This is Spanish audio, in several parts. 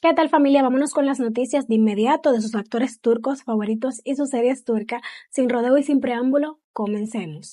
¿Qué tal, familia? Vámonos con las noticias de inmediato de sus actores turcos favoritos y sus series turcas. Sin rodeo y sin preámbulo, comencemos.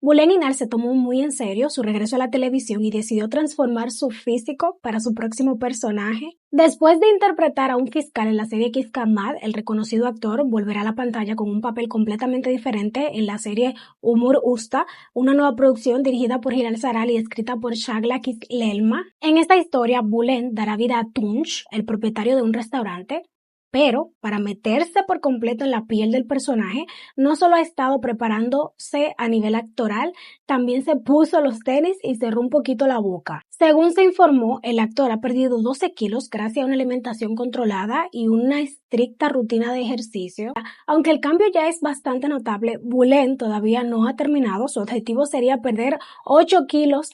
Bülent Ünal se tomó muy en serio su regreso a la televisión y decidió transformar su físico para su próximo personaje. Después de interpretar a un fiscal en la serie Kiss Kamad, el reconocido actor volverá a la pantalla con un papel completamente diferente en la serie Umur Usta, una nueva producción dirigida por Hilal Saral y escrita por Shagla Kislelma. En esta historia, Bülent dará vida a Tunç, el propietario de un restaurante, pero para meterse por completo en la piel del personaje, no solo ha estado preparándose a nivel actoral, también se puso los tenis y cerró un poquito la boca. Según se informó, el actor ha perdido 12 kilos gracias a una alimentación controlada y una estricta rutina de ejercicio. Aunque el cambio ya es bastante notable, Bülent todavía no ha terminado. Su objetivo sería perder 8 kilos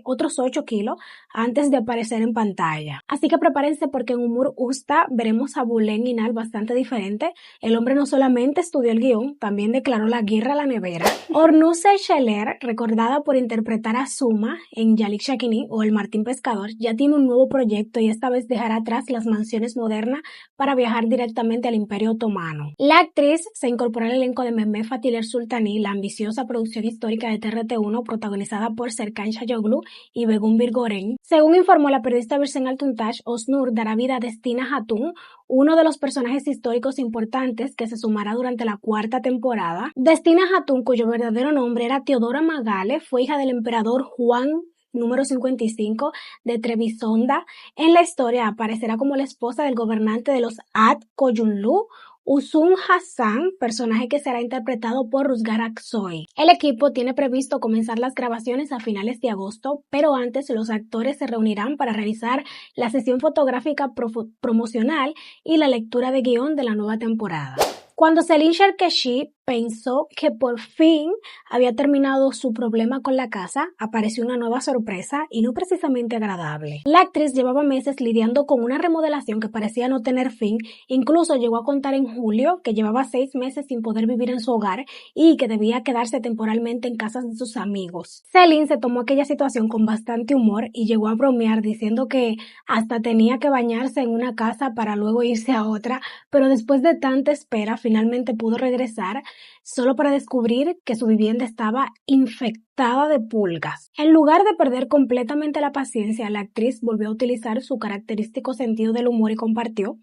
otros 8 kilos antes de aparecer en pantalla. Así que prepárense porque en Umur Usta veremos a Bülent Ünal bastante diferente. El hombre no solamente estudió el guión, también declaró la guerra a la nevera. Ornuse Scheller, recordada por interpretar a Suma en Yalik Shakini o El Martín Pescador, ya tiene un nuevo proyecto y esta vez dejará atrás las mansiones modernas para viajar directamente al Imperio Otomano. La actriz se incorporó al elenco de Mehmet Fatih Sultani, la ambiciosa producción histórica de TRT1 protagonizada por Serkan Şayoglu y Begum Birgoren. Según informó la periodista Birsen Altuntaş, Osnur dará vida a Destina Hatun, uno de los personajes históricos importantes que se sumará durante la cuarta temporada. Destina Hatun, cuyo verdadero nombre era Teodora Magale, fue hija del emperador Juan número 55 de Trebisonda. En la historia aparecerá como la esposa del gobernante de los Ad Koyunlu, Uzun Hasan, personaje que será interpretado por Ruzgar Aksoy. El equipo tiene previsto comenzar las grabaciones a finales de agosto, pero antes los actores se reunirán para realizar la sesión fotográfica promocional y la lectura de guión de la nueva temporada. Cuando Selin Sherkeshi pensó que por fin había terminado su problema con la casa, apareció una nueva sorpresa y no precisamente agradable. La actriz llevaba meses lidiando con una remodelación que parecía no tener fin, incluso llegó a contar en julio que llevaba 6 meses sin poder vivir en su hogar y que debía quedarse temporalmente en casas de sus amigos. Selin se tomó aquella situación con bastante humor y llegó a bromear diciendo que hasta tenía que bañarse en una casa para luego irse a otra, pero después de tanta espera finalmente pudo regresar solo para descubrir que su vivienda estaba infectada de pulgas. En lugar de perder completamente la paciencia, la actriz volvió a utilizar su característico sentido del humor y compartió: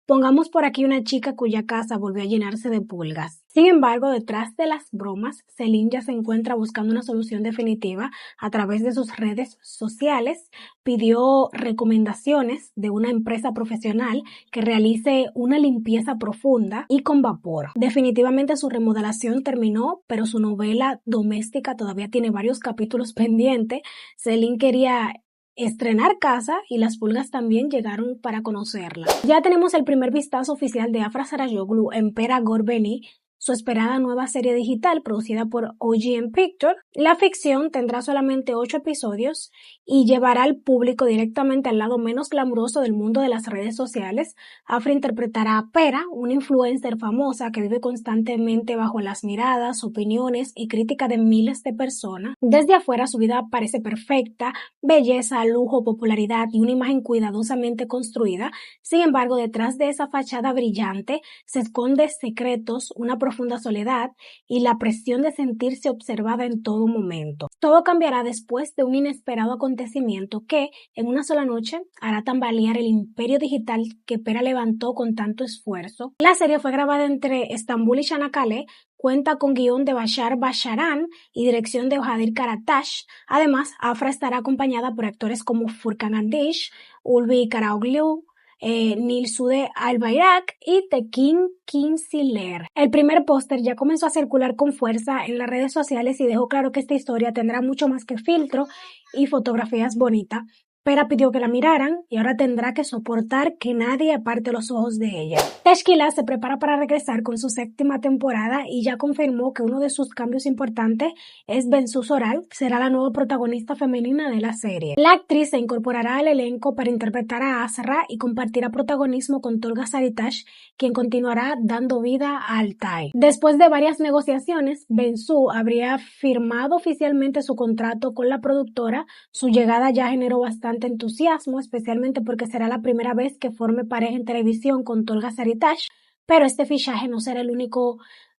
pongamos por aquí una chica cuya casa volvió a llenarse de pulgas. Sin embargo, detrás de las bromas, Selin ya se encuentra buscando una solución definitiva a través de sus redes sociales. Pidió recomendaciones de una empresa profesional que realice una limpieza profunda y con vapor. Definitivamente su remodelación terminó, pero su novela doméstica todavía tiene varios capítulos pendientes. Selin quería estrenar casa y las pulgas también llegaron para conocerla. Ya tenemos el primer vistazo oficial de Afra Sarayoglu en Pera Gorbeni, su esperada nueva serie digital producida por OGM Pictures. La ficción tendrá solamente 8 episodios y llevará al público directamente al lado menos glamuroso del mundo de las redes sociales. Afra interpretará a Pera, una influencer famosa que vive constantemente bajo las miradas, opiniones y crítica de miles de personas. Desde afuera su vida parece perfecta, belleza, lujo, popularidad y una imagen cuidadosamente construida. Sin embargo, detrás de esa fachada brillante se esconden secretos, una profunda soledad y la presión de sentirse observada en todo momento. Todo cambiará después de un inesperado acontecimiento que, en una sola noche, hará tambalear el imperio digital que Pera levantó con tanto esfuerzo. La serie fue grabada entre Estambul y Çanakkale, cuenta con guión de Bashar Basharan y dirección de Bahadir Karataş. Además, Afra estará acompañada por actores como Furkan Andish, Ulvi Karaoglu, Nilsude Albayrak y Tekin Kinsiler. El primer póster ya comenzó a circular con fuerza en las redes sociales y dejó claro que esta historia tendrá mucho más que filtro y fotografías bonitas. Pera pidió que la miraran y ahora tendrá que soportar que nadie aparte los ojos de ella. Teshkilat se prepara para regresar con su 7ª temporada y ya confirmó que uno de sus cambios importantes es Bensu Zoral, que será la nueva protagonista femenina de la serie. La actriz se incorporará al elenco para interpretar a Azra y compartirá protagonismo con Tolga Saritash, quien continuará dando vida a Altai. Después de varias negociaciones, Bensu habría firmado oficialmente su contrato con la productora. Su llegada ya generó bastante entusiasmo, especialmente porque será la primera vez que forme pareja en televisión con Tolga Saritash, pero este fichaje no será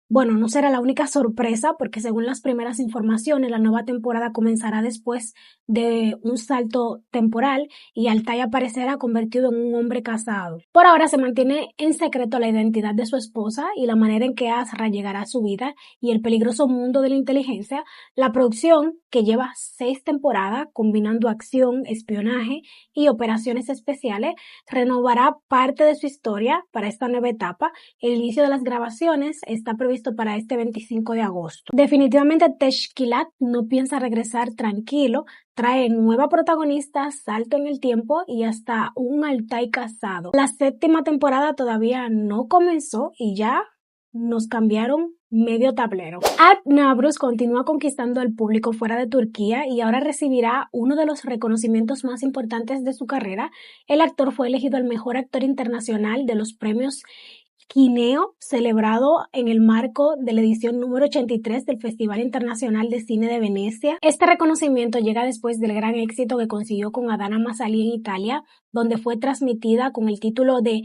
no será la única sorpresa, porque según las primeras informaciones, la nueva temporada comenzará después de un salto temporal y Altai aparecerá convertido en un hombre casado. Por ahora se mantiene en secreto la identidad de su esposa y la manera en que Azra llegará a su vida y el peligroso mundo de la inteligencia. La producción, que lleva 6 temporadas combinando acción, espionaje y operaciones especiales, renovará parte de su historia para esta nueva etapa. El inicio de las grabaciones está previsto para este 25 de agosto. Definitivamente Teshkilat no piensa regresar tranquilo, trae nueva protagonista, salto en el tiempo y hasta un Altai casado. La 7ª temporada todavía no comenzó y ya nos cambiaron medio tablero. Alp Navruz continúa conquistando al público fuera de Turquía y ahora recibirá uno de los reconocimientos más importantes de su carrera. El actor fue elegido el mejor actor internacional de los premios Kineo, celebrado en el marco de la edición número 83 del Festival Internacional de Cine de Venecia. Este reconocimiento llega después del gran éxito que consiguió con Adana Masali en Italia, donde fue transmitida con el título de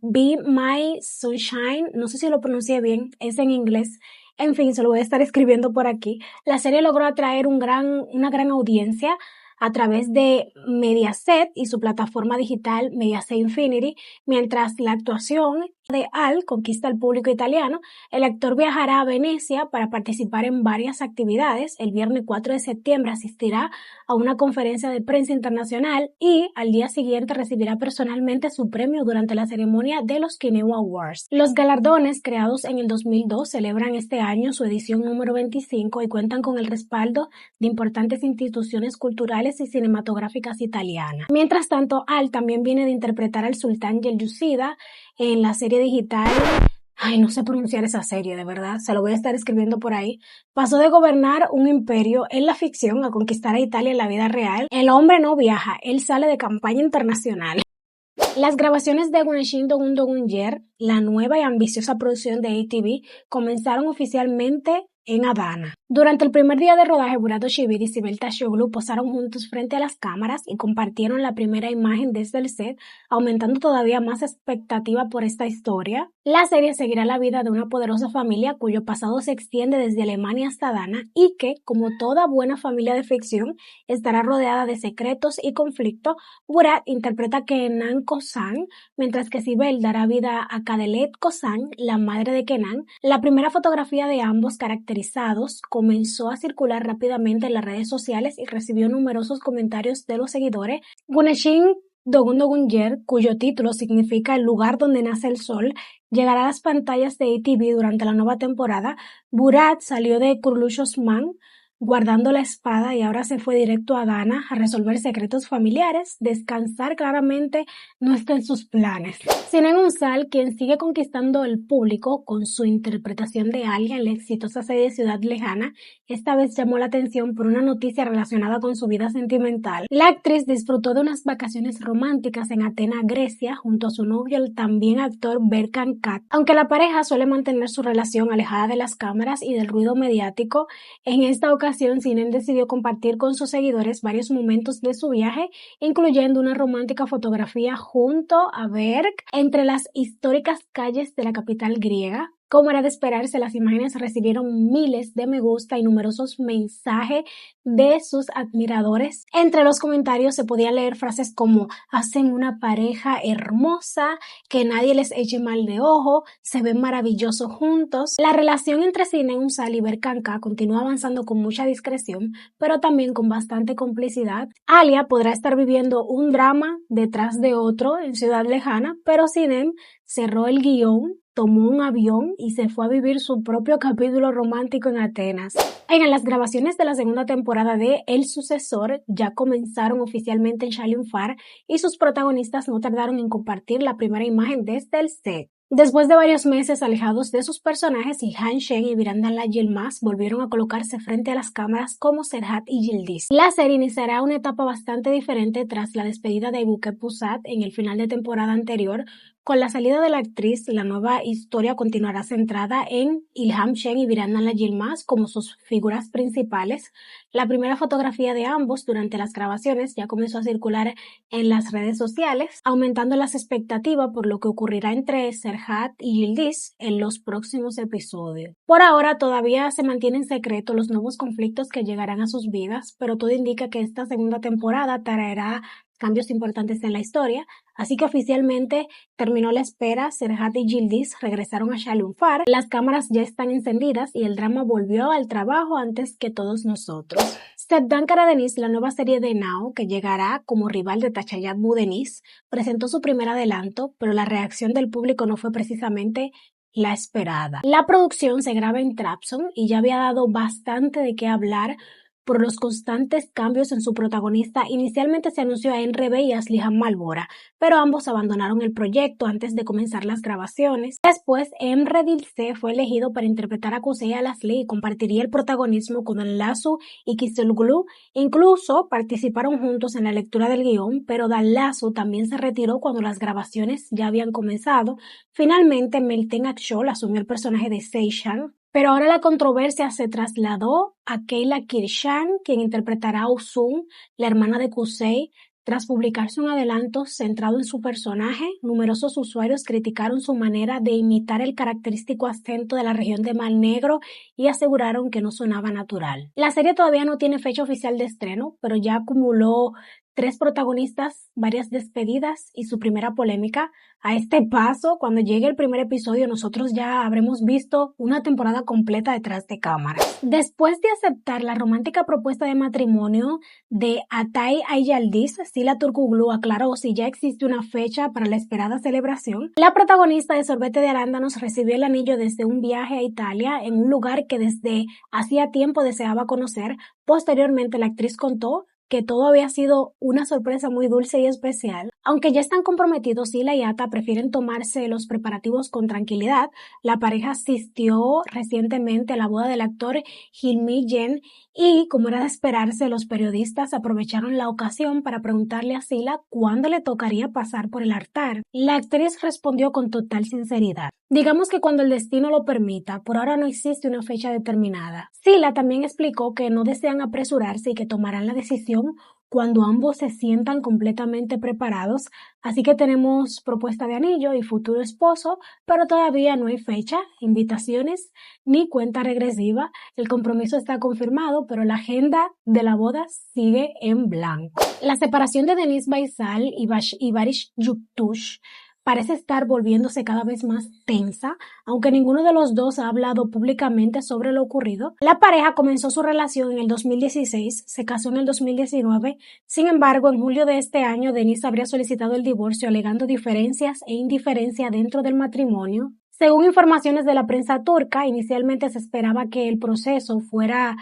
Be My Sunshine. No sé si lo pronuncié bien, es en inglés. En fin, se lo voy a estar escribiendo por aquí. La serie logró atraer una gran audiencia a través de Mediaset y su plataforma digital Mediaset Infinity. Mientras la actuación de Al conquista al público italiano, el actor viajará a Venecia para participar en varias actividades. El viernes 4 de septiembre asistirá a una conferencia de prensa internacional y al día siguiente recibirá personalmente su premio durante la ceremonia de los Kineo Awards. Los galardones, creados en el 2002, celebran este año su edición número 25 y cuentan con el respaldo de importantes instituciones culturales y cinematográficas italianas. Mientras tanto, Al también viene de interpretar al sultán Yelyusida en la serie digital, no sé pronunciar esa serie, de verdad, se lo voy a estar escribiendo por ahí. Pasó de gobernar un imperio en la ficción a conquistar a Italia en la vida real. El hombre no viaja, él sale de campaña internacional. Las grabaciones de Guneshin Dogun Dogun Yer, la nueva y ambiciosa producción de ATV, comenzaron oficialmente en Adana. Durante el primer día de rodaje, Burak Özçivit y Sibel Taşoğlu posaron juntos frente a las cámaras y compartieron la primera imagen desde el set, aumentando todavía más expectativa por esta historia. La serie seguirá la vida de una poderosa familia cuyo pasado se extiende desde Alemania hasta Adana y que, como toda buena familia de ficción, estará rodeada de secretos y conflicto. Burak interpreta a Kenan Kozan, mientras que Sibel dará vida a Kadelet Kozan, la madre de Kenan. La primera fotografía de ambos caracterizados comenzó a circular rápidamente en las redes sociales y recibió numerosos comentarios de los seguidores. Guneshin Dogun Dogun Yer, cuyo título significa el lugar donde nace el sol, llegará a las pantallas de ATV durante la nueva temporada. Burak salió de Kuruluş Osman guardando la espada y ahora se fue directo a Adana a resolver secretos familiares. Descansar claramente no está en sus planes. Sinan Unsal, quien sigue conquistando el público con su interpretación de Alia en la exitosa serie Ciudad Lejana, esta vez llamó la atención por una noticia relacionada con su vida sentimental. La actriz disfrutó de unas vacaciones románticas en Atenas, Grecia, junto a su novio, el también actor Berkan Kat. Aunque la pareja suele mantener su relación alejada de las cámaras y del ruido mediático, en esta ocasión Sinan decidió compartir con sus seguidores varios momentos de su viaje, incluyendo una romántica fotografía junto a Berk entre las históricas calles de la capital griega. Como era de esperarse, las imágenes recibieron miles de me gusta y numerosos mensajes de sus admiradores. Entre los comentarios se podían leer frases como hacen una pareja hermosa, que nadie les eche mal de ojo, se ven maravillosos juntos. La relación entre Sinan Unsal y Berkan Kat continúa avanzando con mucha discreción, pero también con bastante complicidad. Alia podrá estar viviendo un drama detrás de otro en Ciudad Lejana, pero Sinan cerró el guión tomó un avión y se fue a vivir su propio capítulo romántico en Atenas. En las grabaciones de la segunda temporada de El Sucesor ya comenzaron oficialmente en Shaliunfar y sus protagonistas no tardaron en compartir la primera imagen desde el set. Después de varios meses alejados de sus personajes, Ilhan Shen y Virandala Yilmaz volvieron a colocarse frente a las cámaras como Serhat y Yildiz. La serie iniciará una etapa bastante diferente tras la despedida de Buket Pusat en el final de temporada anterior. Con la salida de la actriz, la nueva historia continuará centrada en Ilham Shen y Virandala Yilmaz como sus figuras principales. La primera fotografía de ambos durante las grabaciones ya comenzó a circular en las redes sociales, aumentando las expectativas por lo que ocurrirá entre Serhat y Yildiz en los próximos episodios. Por ahora todavía se mantiene en secreto los nuevos conflictos que llegarán a sus vidas, pero todo indica que esta segunda temporada traerá cambios importantes en la historia, así que oficialmente terminó la espera. Serhat y Yildiz regresaron a Shaliunfar, las cámaras ya están encendidas y el drama volvió al trabajo antes que todos nosotros. Sevdan Karadenis, la nueva serie de Now, que llegará como rival de Tachayat Budenis, presentó su primer adelanto, pero la reacción del público no fue precisamente la esperada. La producción se graba en Trabzon y ya había dado bastante de qué hablar por los constantes cambios en su protagonista. Inicialmente se anunció a Emre Bey y a Slihan Malbora, pero ambos abandonaron el proyecto antes de comenzar las grabaciones. Después, Emre Dilse fue elegido para interpretar a Kuzey Alasli y compartiría el protagonismo con Danlasu y Kiseloglu. Incluso participaron juntos en la lectura del guión, pero Danlasu también se retiró cuando las grabaciones ya habían comenzado. Finalmente, Meltem Akshol asumió el personaje de Seishan, pero ahora la controversia se trasladó a Keila Kirshan, quien interpretará a Uzun, la hermana de Kuzey. Tras publicarse un adelanto centrado en su personaje, numerosos usuarios criticaron su manera de imitar el característico acento de la región de Mar Negro y aseguraron que no sonaba natural. La serie todavía no tiene fecha oficial de estreno, pero ya acumuló 3 protagonistas, varias despedidas y su primera polémica. A este paso, cuando llegue el primer episodio, nosotros ya habremos visto una temporada completa detrás de cámaras. Después de aceptar la romántica propuesta de matrimonio de Atay Ayaldiz, Sila Turkoglu aclaró si ya existe una fecha para la esperada celebración. La protagonista de Sorbete de Arándanos recibió el anillo desde un viaje a Italia, en un lugar que desde hacía tiempo deseaba conocer. Posteriormente, la actriz contó que todo había sido una sorpresa muy dulce y especial. Aunque ya están comprometidos, Sila y Ata prefieren tomarse los preparativos con tranquilidad. La pareja asistió recientemente a la boda del actor Hilmi Yen y, como era de esperarse, los periodistas aprovecharon la ocasión para preguntarle a Sila cuándo le tocaría pasar por el altar. La actriz respondió con total sinceridad: digamos que cuando el destino lo permita, por ahora no existe una fecha determinada. Sila también explicó que no desean apresurarse y que tomarán la decisión cuando ambos se sientan completamente preparados. Así que tenemos propuesta de anillo y futuro esposo, pero todavía no hay fecha, invitaciones ni cuenta regresiva. El compromiso está confirmado, pero la agenda de la boda sigue en blanco. La separación de Deniz Baysal y Barish Yuktush parece estar volviéndose cada vez más tensa, aunque ninguno de los dos ha hablado públicamente sobre lo ocurrido. La pareja comenzó su relación en el 2016, se casó en el 2019, sin embargo, en julio de este año, Deniz habría solicitado el divorcio alegando diferencias e indiferencia dentro del matrimonio. Según informaciones de la prensa turca, inicialmente se esperaba que el proceso fuera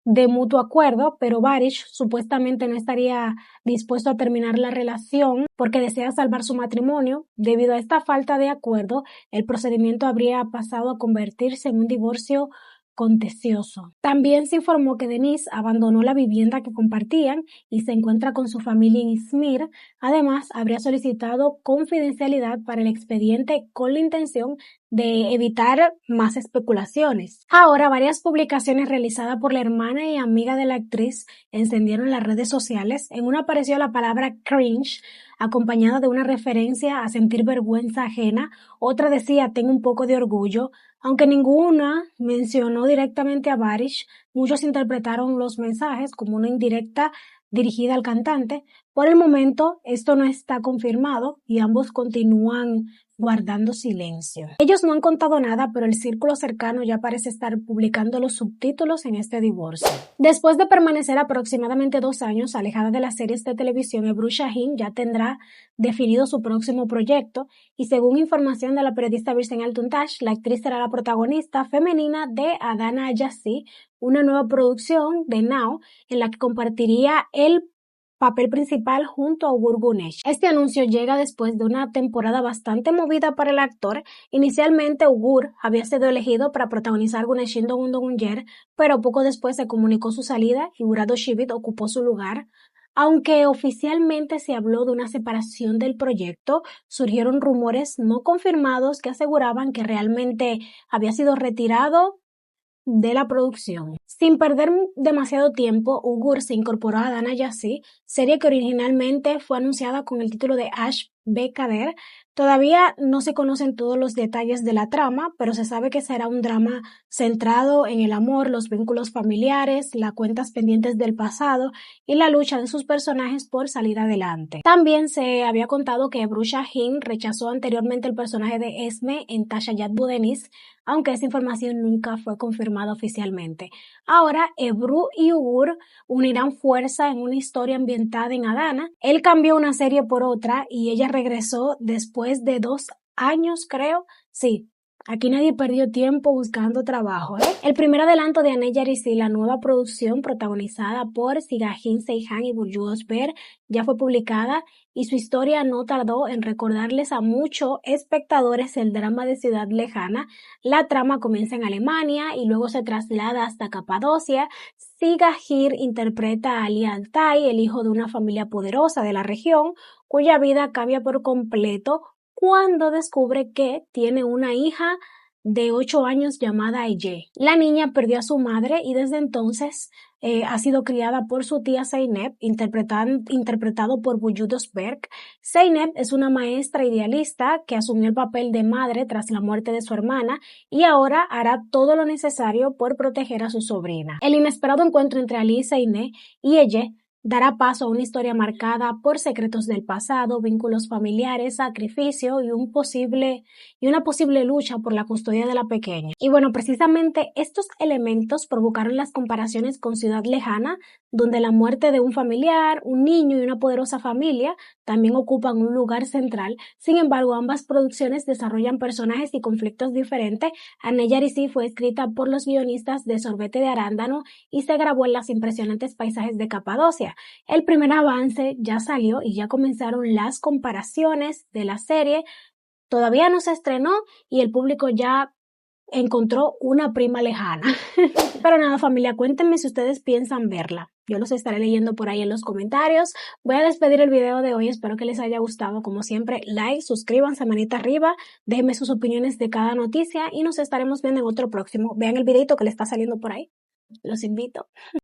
de mutuo acuerdo, pero Barish supuestamente no estaría dispuesto a terminar la relación porque desea salvar su matrimonio. Debido a esta falta de acuerdo, el procedimiento habría pasado a convertirse en un divorcio contencioso. También se informó que Deniz abandonó la vivienda que compartían y se encuentra con su familia en Izmir. Además, habría solicitado confidencialidad para el expediente con la intención de evitar más especulaciones. Ahora, varias publicaciones realizadas por la hermana y amiga de la actriz encendieron las redes sociales. En una apareció la palabra cringe, acompañada de una referencia a sentir vergüenza ajena. Otra decía: tengo un poco de orgullo. Aunque ninguna mencionó directamente a Barish, muchos interpretaron los mensajes como una indirecta dirigida al cantante. Por el momento, esto no está confirmado y ambos continúan guardando silencio. Ellos no han contado nada, pero el círculo cercano ya parece estar publicando los subtítulos en este divorcio. Después de permanecer aproximadamente 2 años alejada de las series de televisión, Ebru Shahin ya tendrá definido su próximo proyecto y según información de la periodista Birsen Altuntash, la actriz será la protagonista femenina de Adana Ayasi, una nueva producción de Now en la que compartiría el papel principal junto a Ugur Gunesh. Este anuncio llega después de una temporada bastante movida para el actor. Inicialmente Ugur había sido elegido para protagonizar Guneshin Dogundogunyer, pero poco después se comunicó su salida y Murado Shivit ocupó su lugar. Aunque oficialmente se habló de una separación del proyecto, surgieron rumores no confirmados que aseguraban que realmente había sido retirado de la producción. Sin perder demasiado tiempo, Ugur se incorporó a Adana Ayasi, serie que originalmente fue anunciada con el título de Ash B. Kader. Todavía no se conocen todos los detalles de la trama, pero se sabe que será un drama centrado en el amor, los vínculos familiares, las cuentas pendientes del pasado y la lucha de sus personajes por salir adelante. También se había contado que Ebru Shahin rechazó anteriormente el personaje de Esme en Tasha Yad Budenis, aunque esa información nunca fue confirmada oficialmente. Ahora, Ebru y Ugur unirán fuerza en una historia ambientada en Adana. Él cambió una serie por otra y ella regresó después de 2 años, creo. Sí. Aquí nadie perdió tiempo buscando trabajo, ¿eh? El primer adelanto de Anne Yarisi, la nueva producción protagonizada por Sigahin Seihan y Burcu Özberk, ya fue publicada y su historia no tardó en recordarles a muchos espectadores el drama de Ciudad Lejana. La trama comienza en Alemania y luego se traslada hasta Capadocia. Sigahir interpreta a Ali Altay, el hijo de una familia poderosa de la región, cuya vida cambia por completo cuando descubre que tiene una hija de 8 años llamada Eye. La niña perdió a su madre y desde entonces ha sido criada por su tía Zeynep, interpretado por Burcu Özberk. Zeynep es una maestra idealista que asumió el papel de madre tras la muerte de su hermana y ahora hará todo lo necesario por proteger a su sobrina. El inesperado encuentro entre Ali y Zeynep y Eye dará paso a una historia marcada por secretos del pasado, vínculos familiares, sacrificio y una posible lucha por la custodia de la pequeña. Y bueno, precisamente estos elementos provocaron las comparaciones con Ciudad Lejana, donde la muerte de un familiar, un niño y una poderosa familia también ocupan un lugar central. Sin embargo, ambas producciones desarrollan personajes y conflictos diferentes. Anne Yarisi fue escrita por los guionistas de Sorbete de Arándano y se grabó en los impresionantes paisajes de Capadocia. El primer avance ya salió y ya comenzaron las comparaciones de la serie. Todavía no se estrenó y el público ya encontró una prima lejana. Pero nada, familia, cuéntenme si ustedes piensan verla. Yo los estaré leyendo por ahí en los comentarios. Voy a despedir el video de hoy. Espero que les haya gustado. Como siempre, like, suscríbanse, manita arriba. Déjenme sus opiniones de cada noticia y nos estaremos viendo en otro próximo. Vean el videito que le está saliendo por ahí. Los invito.